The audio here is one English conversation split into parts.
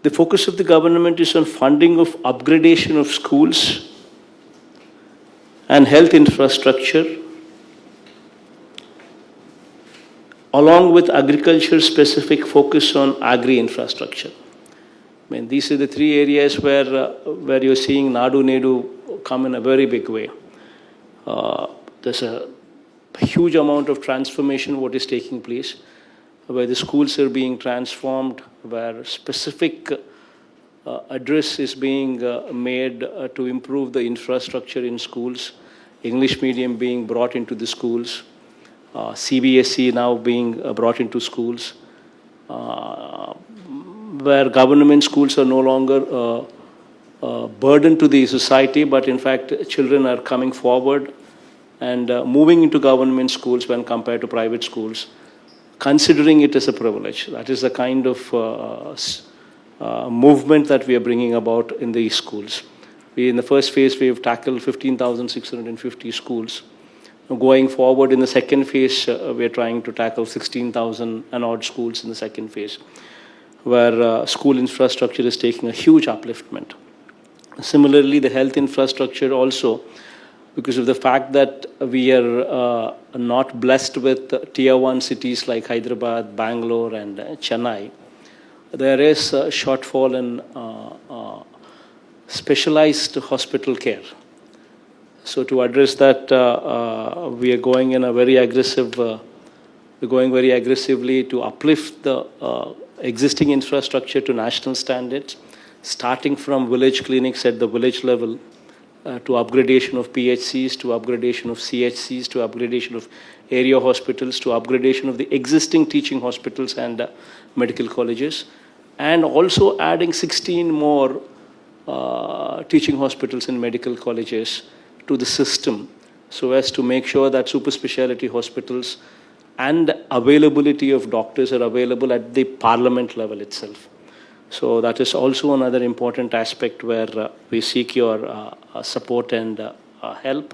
The focus of the government is on funding of upgradation of schools and health infrastructure, along with agriculture-specific focus on agri-infrastructure. I mean, these are the three areas where you're seeing Nadu Nedu come in a very big way. There's a huge amount of transformation what is taking place, where the schools are being transformed, where specific address is being made to improve the infrastructure in schools, English medium being brought into the schools, CBSE now being brought into schools, where government schools are no longer burden to the society, but in fact children are coming forward and moving into government schools when compared to private schools, considering it as a privilege. That is the kind of movement that we are bringing about in these schools. In the first phase, we have tackled 15,650 schools. Going forward in the second phase, we are trying to tackle 16,000 and odd schools in the second phase, where school infrastructure is taking a huge upliftment. Similarly, the health infrastructure also, because of the fact that we are not blessed with tier 1 cities like Hyderabad, Bangalore, and Chennai, there is a shortfall in specialized hospital care. So to address that, we are going in a very aggressive, we're going very aggressively to uplift the existing infrastructure to national standards, starting from village clinics at the village level, to upgradation of PHCs, to upgradation of CHCs, to upgradation of area hospitals, to upgradation of the existing teaching hospitals and medical colleges, and also adding 16 more teaching hospitals and medical colleges to the system, so as to make sure that super specialty hospitals and availability of doctors are available at the parliament level itself. So that is also another important aspect where we seek your support and help.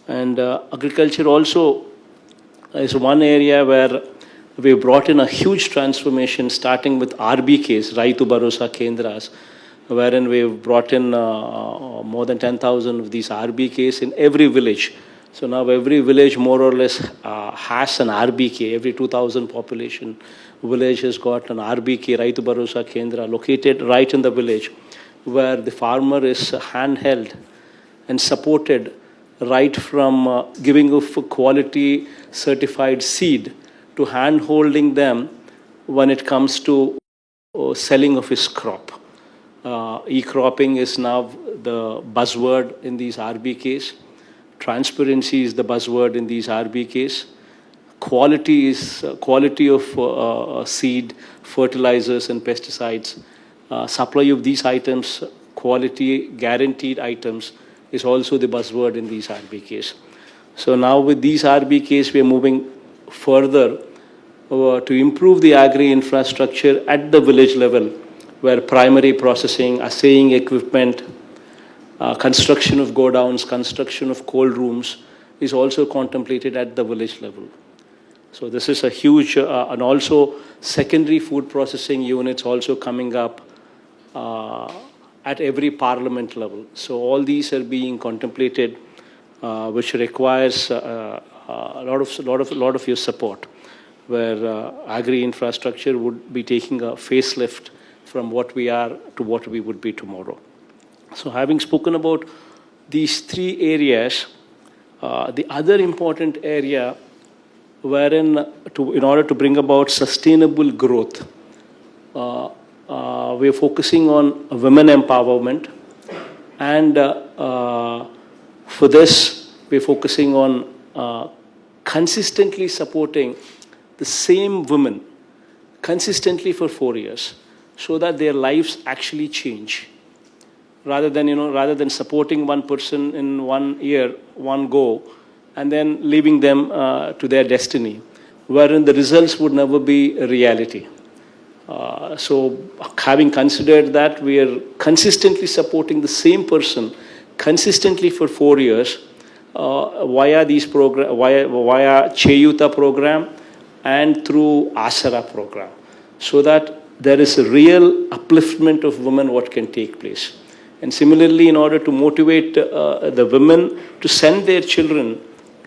And agriculture also is one area where we brought in a huge transformation, starting with RBKs, Raitu Bharosa Kendras, wherein we've brought in more than 10,000 of these RBKs in every village. So now every village more or less has an RBK. Every 2,000 population village has got an RBK, Raitu Bharosa Kendra, located right in the village, where the farmer is handheld and supported right from giving of quality certified seed to hand-holding them when it comes to selling of his crop. E-cropping is now the buzzword in these RBKs. Transparency is the buzzword in these RBKs. Quality is quality of seed, fertilizers, and pesticides. Supply of these items, quality guaranteed items, is also the buzzword in these RBKs. So now with these RBKs, we are moving further to improve the agri infrastructure at the village level, where primary processing, assaying equipment, construction of godowns, construction of cold rooms is also contemplated at the village level. So this is a huge, and also secondary food processing units also coming up at every parliament level. So all these are being contemplated, which requires a lot of your support, where agri infrastructure would be taking a facelift from what we are to what we would be tomorrow. So having spoken about these three areas, the other important area wherein in order to bring about sustainable growth, we are focusing on women empowerment, and for this we are focusing on consistently supporting the same women consistently for 4 years, so that their lives actually change. Rather than supporting one person in 1 year, one go, and then leaving them to their destiny, wherein the results would never be a reality. So having considered that, we are consistently supporting the same person consistently for 4 years via Cheyuta program and through Asara program, so that there is a real upliftment of women what can take place. And similarly, in order to motivate the women to send their children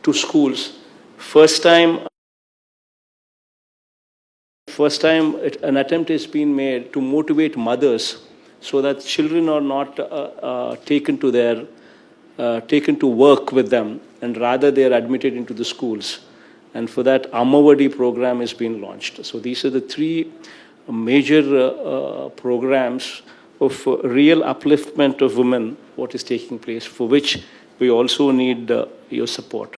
to schools, first time an attempt has been made to motivate mothers so that children are not taken to work with them, and rather they are admitted into the schools. And for that, Ammavadi program has been launched. So these are the three major programs of real upliftment of women, what is taking place, for which we also need your support.